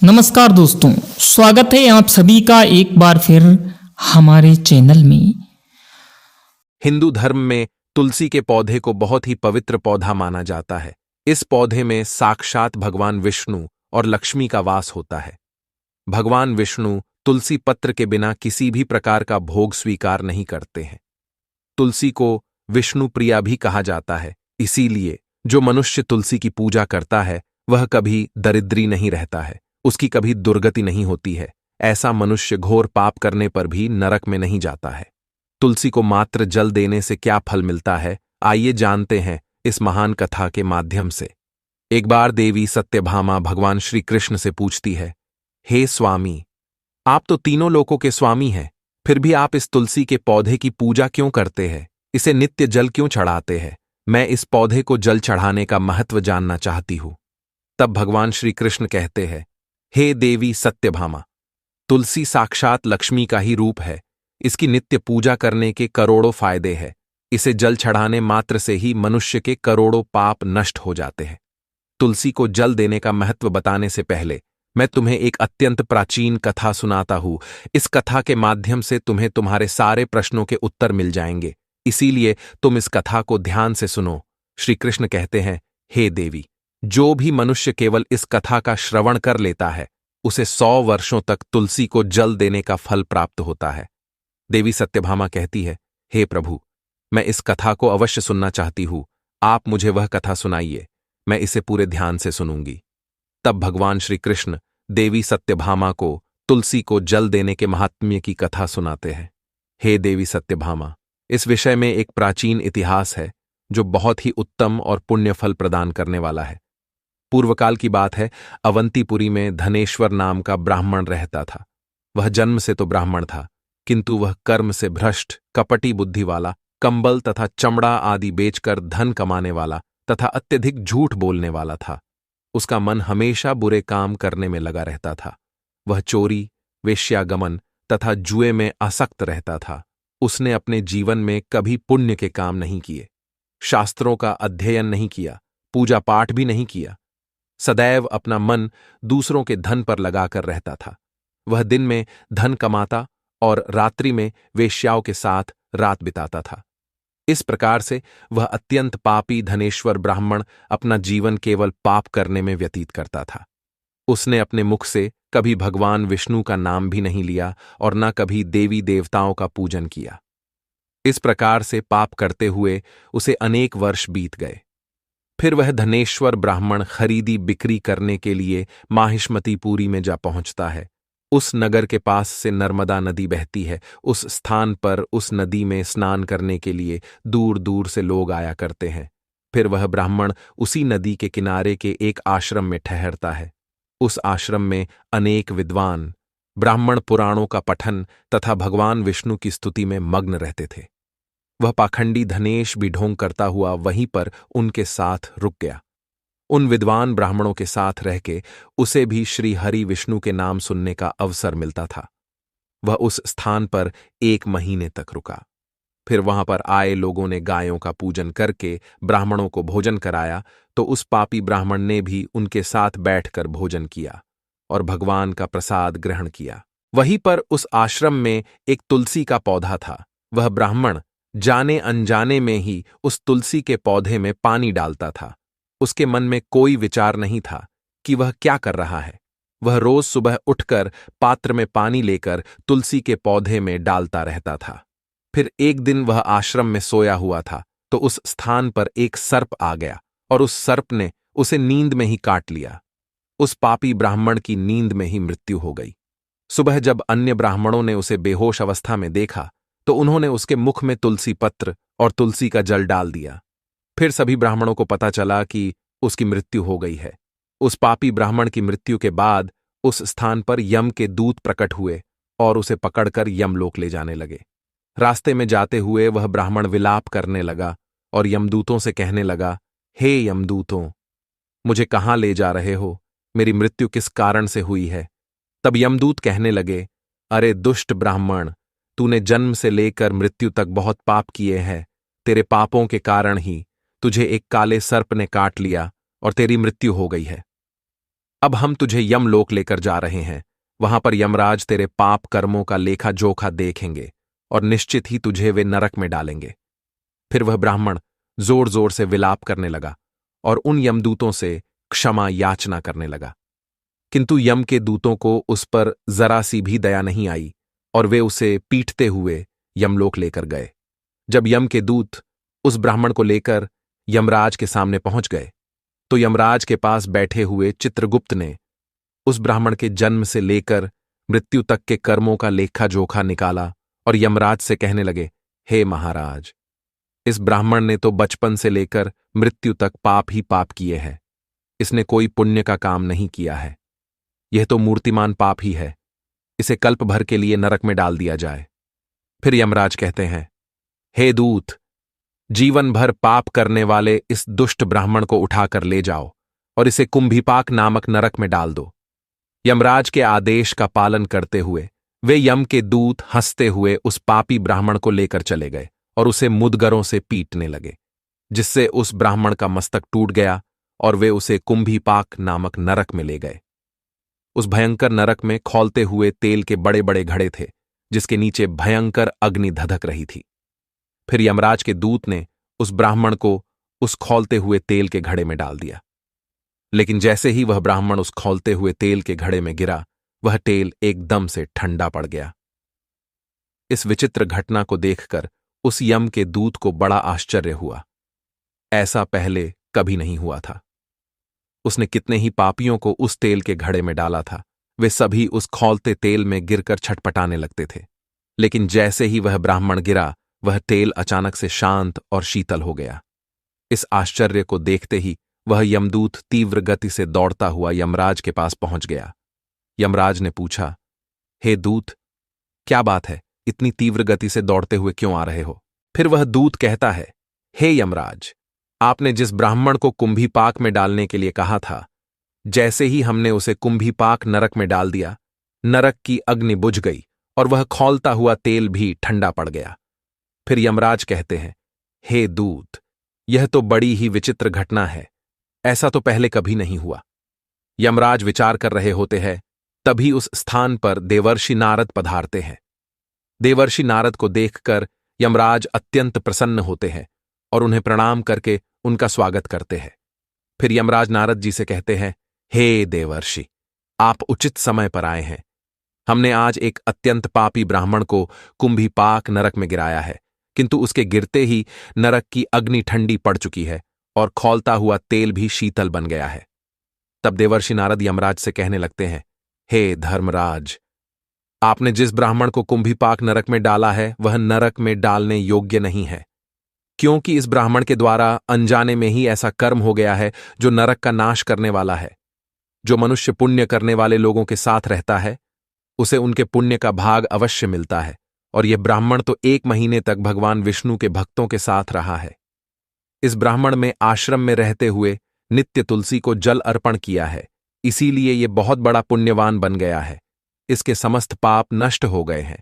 नमस्कार दोस्तों, स्वागत है आप सभी का एक बार फिर हमारे चैनल में। हिंदू धर्म में तुलसी के पौधे को बहुत ही पवित्र पौधा माना जाता है। इस पौधे में साक्षात भगवान विष्णु और लक्ष्मी का वास होता है। भगवान विष्णु तुलसी पत्र के बिना किसी भी प्रकार का भोग स्वीकार नहीं करते हैं। तुलसी को विष्णु प्रिया भी कहा जाता है, इसीलिए जो मनुष्य तुलसी की पूजा करता है वह कभी दरिद्री नहीं रहता है, उसकी कभी दुर्गति नहीं होती है। ऐसा मनुष्य घोर पाप करने पर भी नरक में नहीं जाता है। तुलसी को मात्र जल देने से क्या फल मिलता है, आइए जानते हैं इस महान कथा के माध्यम से। एक बार देवी सत्यभामा भगवान श्री कृष्ण से पूछती है, हे स्वामी, आप तो तीनों लोकों के स्वामी हैं, फिर भी आप इस तुलसी के पौधे की पूजा क्यों करते हैं? इसे नित्य जल क्यों चढ़ाते हैं? मैं इस पौधे को जल चढ़ाने का महत्व जानना चाहती हूं। तब भगवान श्री कृष्ण कहते हैं, हे देवी सत्यभामा, तुलसी साक्षात लक्ष्मी का ही रूप है। इसकी नित्य पूजा करने के करोड़ों फायदे हैं। इसे जल चढ़ाने मात्र से ही मनुष्य के करोड़ों पाप नष्ट हो जाते हैं। तुलसी को जल देने का महत्व बताने से पहले मैं तुम्हें एक अत्यंत प्राचीन कथा सुनाता हूं। इस कथा के माध्यम से तुम्हें तुम्हारे सारे प्रश्नों के उत्तर मिल जाएंगे, इसीलिए तुम इस कथा को ध्यान से सुनो। श्री कृष्ण कहते हैं, हे देवी, जो भी मनुष्य केवल इस कथा का श्रवण कर लेता है उसे 100 वर्षों तक तुलसी को जल देने का फल प्राप्त होता है। देवी सत्यभामा कहती है, हे प्रभु, मैं इस कथा को अवश्य सुनना चाहती हूं। आप मुझे वह कथा सुनाइए, मैं इसे पूरे ध्यान से सुनूंगी। तब भगवान श्री कृष्ण देवी सत्यभामा को तुलसी को जल देने के महात्म्य की कथा सुनाते हैं। हे देवी सत्यभामा, इस विषय में एक प्राचीन इतिहास है जो बहुत ही उत्तम और पुण्य फल प्रदान करने वाला है। पूर्वकाल की बात है, अवंतीपुरी में धनेश्वर नाम का ब्राह्मण रहता था। वह जन्म से तो ब्राह्मण था, किंतु वह कर्म से भ्रष्ट, कपटी बुद्धि वाला, कंबल तथा चमड़ा आदि बेचकर धन कमाने वाला तथा अत्यधिक झूठ बोलने वाला था। उसका मन हमेशा बुरे काम करने में लगा रहता था। वह चोरी, वेश्यागमन तथा जुए में आसक्त रहता था। उसने अपने जीवन में कभी पुण्य के काम नहीं किए, शास्त्रों का अध्ययन नहीं किया, पूजा पाठ भी नहीं किया। सदैव अपना मन दूसरों के धन पर लगाकर रहता था। वह दिन में धन कमाता और रात्रि में वेश्याओं के साथ रात बिताता था। इस प्रकार से वह अत्यंत पापी धनेश्वर ब्राह्मण अपना जीवन केवल पाप करने में व्यतीत करता था। उसने अपने मुख से कभी भगवान विष्णु का नाम भी नहीं लिया और न कभी देवी देवताओं का पूजन किया। इस प्रकार से पाप करते हुए उसे अनेक वर्ष बीत गए। फिर वह धनेश्वर ब्राह्मण खरीदी बिक्री करने के लिए माहिष्मतीपुरी में जा पहुंचता है। उस नगर के पास से नर्मदा नदी बहती है। उस स्थान पर उस नदी में स्नान करने के लिए दूर दूर से लोग आया करते हैं। फिर वह ब्राह्मण उसी नदी के किनारे के एक आश्रम में ठहरता है। उस आश्रम में अनेक विद्वान ब्राह्मण पुराणों का पठन तथा भगवान विष्णु की स्तुति में मग्न रहते थे। वह पाखंडी धनेश भी ढोंग करता हुआ वहीं पर उनके साथ रुक गया। उन विद्वान ब्राह्मणों के साथ रह के उसे भी श्री हरि विष्णु के नाम सुनने का अवसर मिलता था। वह उस स्थान पर 1 महीने तक रुका। फिर वहां पर आए लोगों ने गायों का पूजन करके ब्राह्मणों को भोजन कराया, तो उस पापी ब्राह्मण ने भी उनके साथ बैठकर भोजन किया और भगवान का प्रसाद ग्रहण किया। वहीं पर उस आश्रम में एक तुलसी का पौधा था। वह ब्राह्मण जाने अनजाने में ही उस तुलसी के पौधे में पानी डालता था। उसके मन में कोई विचार नहीं था कि वह क्या कर रहा है। वह रोज सुबह उठकर पात्र में पानी लेकर तुलसी के पौधे में डालता रहता था। फिर एक दिन वह आश्रम में सोया हुआ था, तो उस स्थान पर एक सर्प आ गया और उस सर्प ने उसे नींद में ही काट लिया। उस पापी ब्राह्मण की नींद में ही मृत्यु हो गई। सुबह जब अन्य ब्राह्मणों ने उसे बेहोश अवस्था में देखा, तो उन्होंने उसके मुख में तुलसी पत्र और तुलसी का जल डाल दिया। फिर सभी ब्राह्मणों को पता चला कि उसकी मृत्यु हो गई है। उस पापी ब्राह्मण की मृत्यु के बाद उस स्थान पर यम के दूत प्रकट हुए और उसे पकड़कर यमलोक ले जाने लगे। रास्ते में जाते हुए वह ब्राह्मण विलाप करने लगा और यमदूतों से कहने लगा, हे यमदूतों, मुझे कहाँ ले जा रहे हो? मेरी मृत्यु किस कारण से हुई है? तब यमदूत कहने लगे, अरे दुष्ट ब्राह्मण, तूने जन्म से लेकर मृत्यु तक बहुत पाप किए हैं। तेरे पापों के कारण ही तुझे एक काले सर्प ने काट लिया और तेरी मृत्यु हो गई है। अब हम तुझे यमलोक लेकर जा रहे हैं। वहां पर यमराज तेरे पाप कर्मों का लेखा जोखा देखेंगे और निश्चित ही तुझे वे नरक में डालेंगे। फिर वह ब्राह्मण जोर जोर से विलाप करने लगा और उन यमदूतों से क्षमा याचना करने लगा, किंतु यम के दूतों को उस पर जरा सी भी दया नहीं आई और वे उसे पीटते हुए यमलोक लेकर गए। जब यम के दूत उस ब्राह्मण को लेकर यमराज के सामने पहुंच गए तो यमराज के पास बैठे हुए चित्रगुप्त ने उस ब्राह्मण के जन्म से लेकर मृत्यु तक के कर्मों का लेखा जोखा निकाला और यमराज से कहने लगे, हे महाराज, इस ब्राह्मण ने तो बचपन से लेकर मृत्यु तक पाप ही पाप किए हैं। इसने कोई पुण्य का काम नहीं किया है। यह तो मूर्तिमान पाप ही है। इसे कल्प भर के लिए नरक में डाल दिया जाए। फिर यमराज कहते हैं, हे दूत, जीवन भर पाप करने वाले इस दुष्ट ब्राह्मण को उठाकर ले जाओ और इसे कुंभीपाक नामक नरक में डाल दो। यमराज के आदेश का पालन करते हुए वे यम के दूत हंसते हुए उस पापी ब्राह्मण को लेकर चले गए और उसे मुदगरों से पीटने लगे, जिससे उस ब्राह्मण का मस्तक टूट गया और वे उसे कुंभीपाक नामक नरक में ले गए। उस भयंकर नरक में खौलते हुए तेल के बड़े बड़े घड़े थे, जिसके नीचे भयंकर अग्नि धधक रही थी। फिर यमराज के दूत ने उस ब्राह्मण को उस खौलते हुए तेल के घड़े में डाल दिया, लेकिन जैसे ही वह ब्राह्मण उस खौलते हुए तेल के घड़े में गिरा, वह तेल एकदम से ठंडा पड़ गया। इस विचित्र घटना को देखकर उस यम के दूत को बड़ा आश्चर्य हुआ। ऐसा पहले कभी नहीं हुआ था। उसने कितने ही पापियों को उस तेल के घड़े में डाला था, वे सभी उस खौलते तेल में गिरकर छटपटाने लगते थे, लेकिन जैसे ही वह ब्राह्मण गिरा, वह तेल अचानक से शांत और शीतल हो गया। इस आश्चर्य को देखते ही वह यमदूत तीव्र गति से दौड़ता हुआ यमराज के पास पहुंच गया। यमराज ने पूछा, हे दूत, क्या बात है, इतनी तीव्र गति से दौड़ते हुए क्यों आ रहे हो? फिर वह दूत कहता है, हे यमराज, आपने जिस ब्राह्मण को कुंभीपाक में डालने के लिए कहा था, जैसे ही हमने उसे कुंभीपाक नरक में डाल दिया, नरक की अग्नि बुझ गई और वह खौलता हुआ तेल भी ठंडा पड़ गया। फिर यमराज कहते हैं, हे दूत, यह तो बड़ी ही विचित्र घटना है। ऐसा तो पहले कभी नहीं हुआ। यमराज विचार कर रहे होते हैं, तभी उस स्थान पर देवर्षि नारद पधारते हैं। देवर्षि नारद को देखकर यमराज अत्यंत प्रसन्न होते हैं और उन्हें प्रणाम करके उनका स्वागत करते हैं। फिर यमराज नारद जी से कहते हैं, हे देवर्षि, आप उचित समय पर आए हैं। हमने आज एक अत्यंत पापी ब्राह्मण को कुंभीपाक नरक में गिराया है, किंतु उसके गिरते ही नरक की अग्नि ठंडी पड़ चुकी है और खौलता हुआ तेल भी शीतल बन गया है। तब देवर्षि नारद यमराज से कहने लगते हैं, हे धर्मराज, आपने जिस ब्राह्मण को कुंभीपाक नरक में डाला है, वह नरक में डालने योग्य नहीं है, क्योंकि इस ब्राह्मण के द्वारा अनजाने में ही ऐसा कर्म हो गया है जो नरक का नाश करने वाला है। जो मनुष्य पुण्य करने वाले लोगों के साथ रहता है, उसे उनके पुण्य का भाग अवश्य मिलता है, और यह ब्राह्मण तो 1 महीने तक भगवान विष्णु के भक्तों के साथ रहा है। इस ब्राह्मण में आश्रम में रहते हुए नित्य तुलसी को जल अर्पण किया है, इसीलिए यह बहुत बड़ा पुण्यवान बन गया है। इसके समस्त पाप नष्ट हो गए हैं।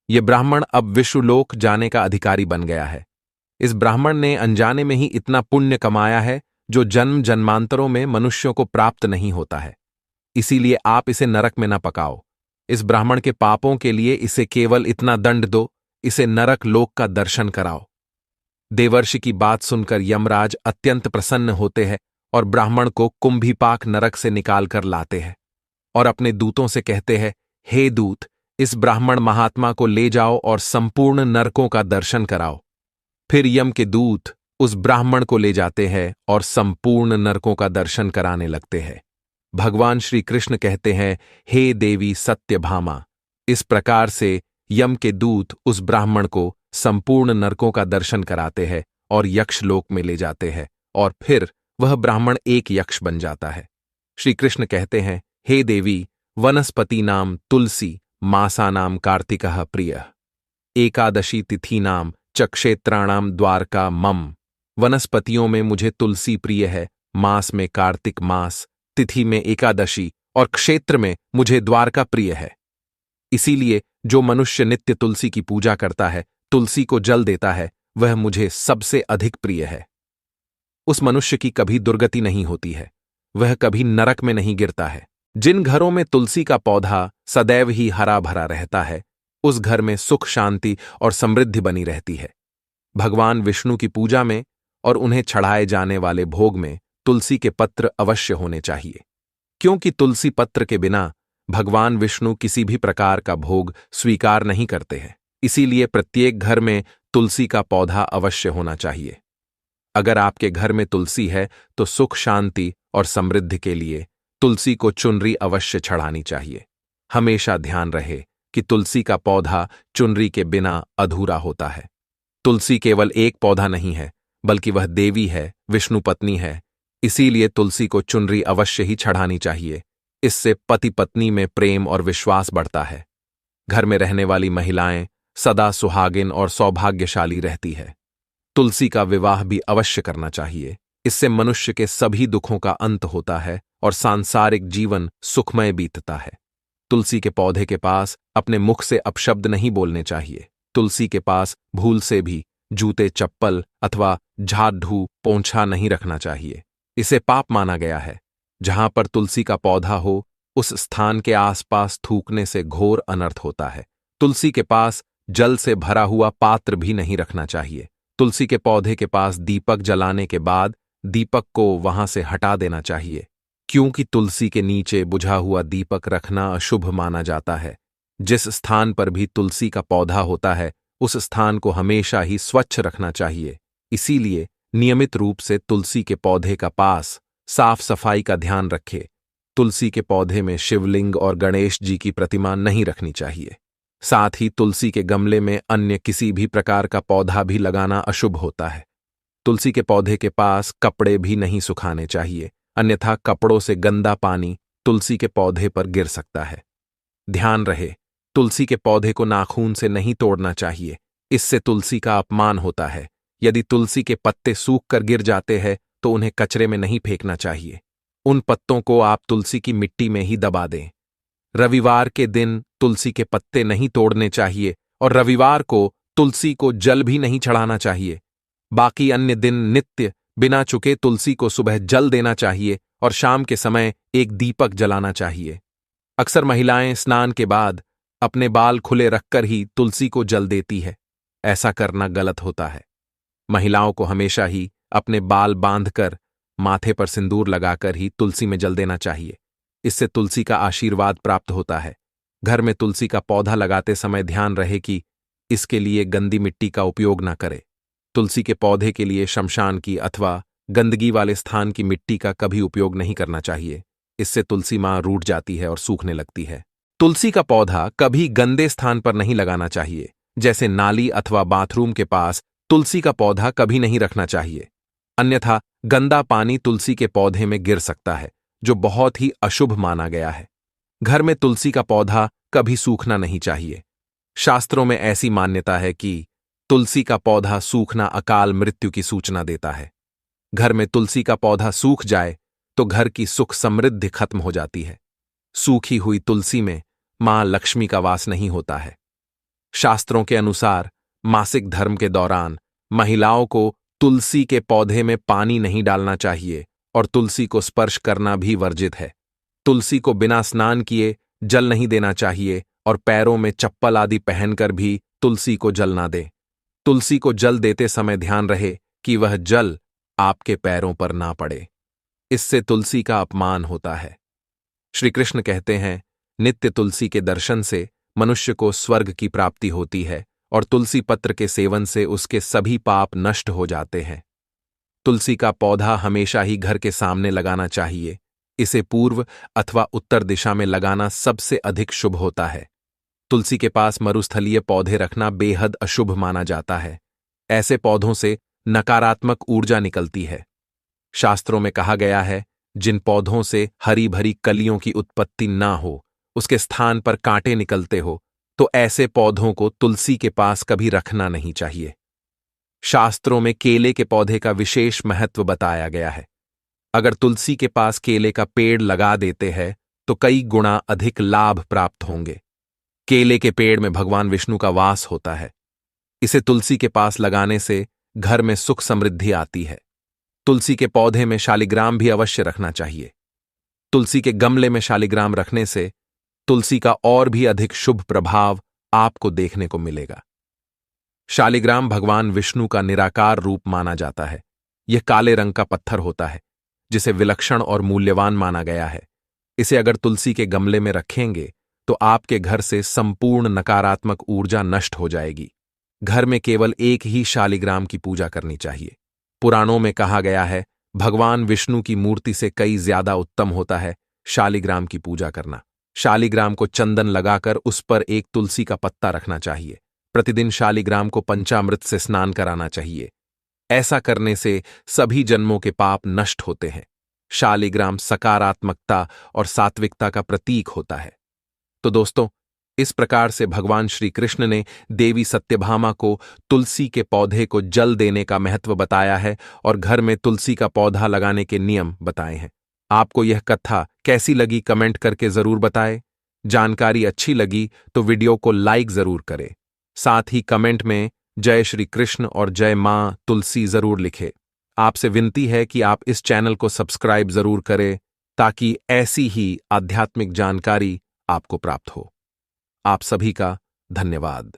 यह ब्राह्मण अब विश्वलोक जाने का अधिकारी बन गया है। इस ब्राह्मण ने अनजाने में ही इतना पुण्य कमाया है जो जन्म जन्मांतरों में मनुष्यों को प्राप्त नहीं होता है। इसीलिए आप इसे नरक में न पकाओ। इस ब्राह्मण के पापों के लिए इसे केवल इतना दंड दो, इसे नरक लोक का दर्शन कराओ। देवर्षि की बात सुनकर यमराज अत्यंत प्रसन्न होते हैं और ब्राह्मण को कुंभीपाक नरक से निकालकर लाते हैं और अपने दूतों से कहते हैं, हे दूत, इस ब्राह्मण महात्मा को ले जाओ और संपूर्ण नरकों का दर्शन कराओ। फिर यम के दूत उस ब्राह्मण को ले जाते हैं और संपूर्ण नरकों का दर्शन कराने लगते हैं। भगवान श्री कृष्ण कहते हैं, हे देवी सत्यभामा, इस प्रकार से यम के दूत उस ब्राह्मण को संपूर्ण नरकों का दर्शन कराते हैं और यक्षलोक में ले जाते हैं, और फिर वह ब्राह्मण एक यक्ष बन जाता है। श्री कृष्ण कहते हैं, हे देवी, वनस्पति नाम तुलसी, मासा नाम कार्तिकः प्रिय, एकादशी तिथि नाम च क्षेत्राणाम द्वारका मम। वनस्पतियों में मुझे तुलसी प्रिय है, मास में कार्तिक मास, तिथि में एकादशी और क्षेत्र में मुझे द्वारका प्रिय है। इसीलिए जो मनुष्य नित्य तुलसी की पूजा करता है, तुलसी को जल देता है, वह मुझे सबसे अधिक प्रिय है। उस मनुष्य की कभी दुर्गति नहीं होती है। वह कभी नरक में नहीं गिरता है। जिन घरों में तुलसी का पौधा सदैव ही हरा भरा रहता है, उस घर में सुख, शांति और समृद्धि बनी रहती है। भगवान विष्णु की पूजा में और उन्हें चढ़ाए जाने वाले भोग में तुलसी के पत्र अवश्य होने चाहिए, क्योंकि तुलसी पत्र के बिना भगवान विष्णु किसी भी प्रकार का भोग स्वीकार नहीं करते हैं। इसीलिए प्रत्येक घर में तुलसी का पौधा अवश्य होना चाहिए। अगर आपके घर में तुलसी है तो सुख, शांति और समृद्धि के लिए तुलसी को चुनरी अवश्य चढ़ानी चाहिए। हमेशा ध्यान रहे कि तुलसी का पौधा चुनरी के बिना अधूरा होता है। तुलसी केवल एक पौधा नहीं है, बल्कि वह देवी है, विष्णु पत्नी है। इसीलिए तुलसी को चुनरी अवश्य ही चढ़ानी चाहिए। इससे पति पत्नी में प्रेम और विश्वास बढ़ता है। घर में रहने वाली महिलाएं सदा सुहागिन और सौभाग्यशाली रहती है। तुलसी का विवाह भी अवश्य करना चाहिए। इससे मनुष्य के सभी दुखों का अंत होता है और सांसारिक जीवन सुखमय बीतता है। तुलसी के पौधे के पास अपने मुख से अपशब्द नहीं बोलने चाहिए। तुलसी के पास भूल से भी जूते, चप्पल अथवा झाड़ू, पोंछा नहीं रखना चाहिए। इसे पाप माना गया है। जहां पर तुलसी का पौधा हो, उस स्थान के आसपास थूकने से घोर अनर्थ होता है। तुलसी के पास जल से भरा हुआ पात्र भी नहीं रखना चाहिए। तुलसी के पौधे के पास दीपक जलाने के बाद दीपक को वहां से हटा देना चाहिए, क्योंकि तुलसी के नीचे बुझा हुआ दीपक रखना अशुभ माना जाता है। जिस स्थान पर भी तुलसी का पौधा होता है, उस स्थान को हमेशा ही स्वच्छ रखना चाहिए। इसीलिए नियमित रूप से तुलसी के पौधे का पास साफ सफाई का ध्यान रखें। तुलसी के पौधे में शिवलिंग और गणेश जी की प्रतिमा नहीं रखनी चाहिए। साथ ही तुलसी के गमले में अन्य किसी भी प्रकार का पौधा भी लगाना अशुभ होता है। तुलसी के पौधे के पास कपड़े भी नहीं सुखाने चाहिए, अन्यथा कपड़ों से गंदा पानी तुलसी के पौधे पर गिर सकता है। ध्यान रहे, तुलसी के पौधे को नाखून से नहीं तोड़ना चाहिए। इससे तुलसी का अपमान होता है। यदि तुलसी के पत्ते सूख कर गिर जाते हैं तो उन्हें कचरे में नहीं फेंकना चाहिए। उन पत्तों को आप तुलसी की मिट्टी में ही दबा दें। रविवार के दिन तुलसी के पत्ते नहीं तोड़ने चाहिए और रविवार को तुलसी को जल भी नहीं चढ़ाना चाहिए। बाकी अन्य दिन नित्य बिना चुके तुलसी को सुबह जल देना चाहिए और शाम के समय एक दीपक जलाना चाहिए। अक्सर महिलाएं स्नान के बाद अपने बाल खुले रखकर ही तुलसी को जल देती है। ऐसा करना गलत होता है। महिलाओं को हमेशा ही अपने बाल बांधकर माथे पर सिंदूर लगाकर ही तुलसी में जल देना चाहिए। इससे तुलसी का आशीर्वाद प्राप्त होता है। घर में तुलसी का पौधा लगाते समय ध्यान रहे कि इसके लिए गंदी मिट्टी का उपयोग न करें। तुलसी के पौधे के लिए शमशान की अथवा गंदगी वाले स्थान की मिट्टी का कभी उपयोग नहीं करना चाहिए। इससे तुलसी मां रूठ जाती है और सूखने लगती है। तुलसी का पौधा कभी गंदे स्थान पर नहीं लगाना चाहिए, जैसे नाली अथवा बाथरूम के पास तुलसी का पौधा कभी नहीं रखना चाहिए, अन्यथा गंदा पानी तुलसी के पौधे में गिर सकता है, जो बहुत ही अशुभ माना गया है। घर में तुलसी का पौधा कभी सूखना नहीं चाहिए। शास्त्रों में ऐसी मान्यता है कि तुलसी का पौधा सूखना अकाल मृत्यु की सूचना देता है। घर में तुलसी का पौधा सूख जाए तो घर की सुख समृद्धि खत्म हो जाती है। सूखी हुई तुलसी में मां लक्ष्मी का वास नहीं होता है। शास्त्रों के अनुसार मासिक धर्म के दौरान महिलाओं को तुलसी के पौधे में पानी नहीं डालना चाहिए और तुलसी को स्पर्श करना भी वर्जित है। तुलसी को बिना स्नान किए जल नहीं देना चाहिए और पैरों में चप्पल आदि पहनकर भी तुलसी को जल ना दें। तुलसी को जल देते समय ध्यान रहे कि वह जल आपके पैरों पर ना पड़े। इससे तुलसी का अपमान होता है। श्री कृष्ण कहते हैं, नित्य तुलसी के दर्शन से मनुष्य को स्वर्ग की प्राप्ति होती है और तुलसी पत्र के सेवन से उसके सभी पाप नष्ट हो जाते हैं। तुलसी का पौधा हमेशा ही घर के सामने लगाना चाहिए। इसे पूर्व अथवा उत्तर दिशा में लगाना सबसे अधिक शुभ होता है। तुलसी के पास मरुस्थलीय पौधे रखना बेहद अशुभ माना जाता है। ऐसे पौधों से नकारात्मक ऊर्जा निकलती है। शास्त्रों में कहा गया है, जिन पौधों से हरी भरी कलियों की उत्पत्ति ना हो, उसके स्थान पर कांटे निकलते हो, तो ऐसे पौधों को तुलसी के पास कभी रखना नहीं चाहिए। शास्त्रों में केले के पौधे का विशेष महत्व बताया गया है। अगर तुलसी के पास केले का पेड़ लगा देते हैं तो कई गुना अधिक लाभ प्राप्त होंगे। केले के पेड़ में भगवान विष्णु का वास होता है। इसे तुलसी के पास लगाने से घर में सुख समृद्धि आती है। तुलसी के पौधे में शालिग्राम भी अवश्य रखना चाहिए। तुलसी के गमले में शालिग्राम रखने से तुलसी का और भी अधिक शुभ प्रभाव आपको देखने को मिलेगा। शालिग्राम भगवान विष्णु का निराकार रूप माना जाता है। यह काले रंग का पत्थर होता है जिसे विलक्षण और मूल्यवान माना गया है। इसे अगर तुलसी के गमले में रखेंगे तो आपके घर से संपूर्ण नकारात्मक ऊर्जा नष्ट हो जाएगी। घर में केवल एक ही शालिग्राम की पूजा करनी चाहिए। पुराणों में कहा गया है, भगवान विष्णु की मूर्ति से कई ज्यादा उत्तम होता है शालिग्राम की पूजा करना। शालिग्राम को चंदन लगाकर उस पर एक तुलसी का पत्ता रखना चाहिए। प्रतिदिन शालिग्राम को पंचामृत से स्नान कराना चाहिए। ऐसा करने से सभी जन्मों के पाप नष्ट होते हैं। शालिग्राम सकारात्मकता और सात्विकता का प्रतीक होता है। तो दोस्तों, इस प्रकार से भगवान श्री कृष्ण ने देवी सत्यभामा को तुलसी के पौधे को जल देने का महत्व बताया है और घर में तुलसी का पौधा लगाने के नियम बताए हैं। आपको यह कथा कैसी लगी कमेंट करके जरूर बताएं। जानकारी अच्छी लगी तो वीडियो को लाइक जरूर करें। साथ ही कमेंट में जय श्री कृष्ण और जय मां तुलसी जरूर लिखें। आपसे विनती है कि आप इस चैनल को सब्सक्राइब जरूर करें ताकि ऐसी ही आध्यात्मिक जानकारी आपको प्राप्त हो। आप सभी का धन्यवाद।